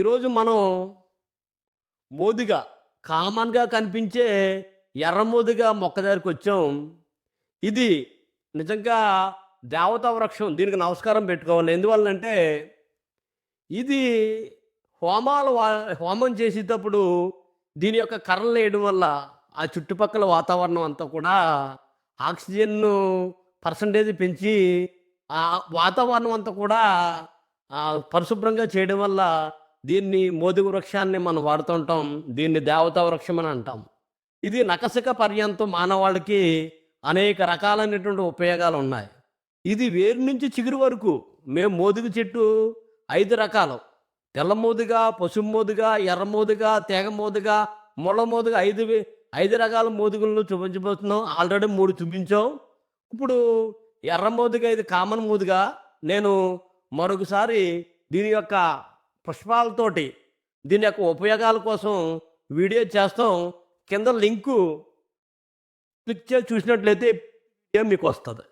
ఈరోజు మనం మోదుగా కామన్‌గా కనిపించే ఎర్ర మోదుగా మొక్క దగ్గరికొచ్చాం. ఇది నిజంగా దేవతా వృక్షం. దీనికి నమస్కారం పెట్టుకోవాలి. ఎందువలనంటే ఇది హోమాలు వా హోమం చేసేటప్పుడు దీని యొక్క కర్రలేయడం వల్ల ఆ చుట్టుపక్కల వాతావరణం అంతా కూడా ఆక్సిజన్‌ను పర్సెంటేజ్ పెంచి ఆ వాతావరణం అంతా కూడా పరిశుభ్రంగా చేయడం వల్ల దీన్ని మోదుగ వృక్షాన్ని మనం వాడుతుంటాం. దీన్ని దేవతా వృక్షం అని అంటాం. ఇది నఖశిఖ పర్యంతం మానవాళికి అనేక రకాలైనటువంటి ఉపయోగాలున్నాయి. ఇది వేరు నుంచి చిగురు వరకు మేము మోదుగ చెట్టు 5 రకాలు. తెల్ల మోదుగ, పసుపు మోదుగ, ఎర్ర మోదుగ, తీగ మోదుగ, ముళ్ళ మోదుగ 5 రకాల మోదుగులను చూపించబోతున్నాం. ఆల్రెడీ 3 చూపించాం. ఇప్పుడు ఎర్ర మోదుగ ఇది కామన్ మోదుగ. నేను మరొకసారి దీని యొక్క పుష్పాలతోటి దీని యొక్క ఉపయోగాల కోసం వీడియో చేస్తాం. కింద లింకు క్లిక్ చేసి చూసినట్లయితే మీకొస్తది.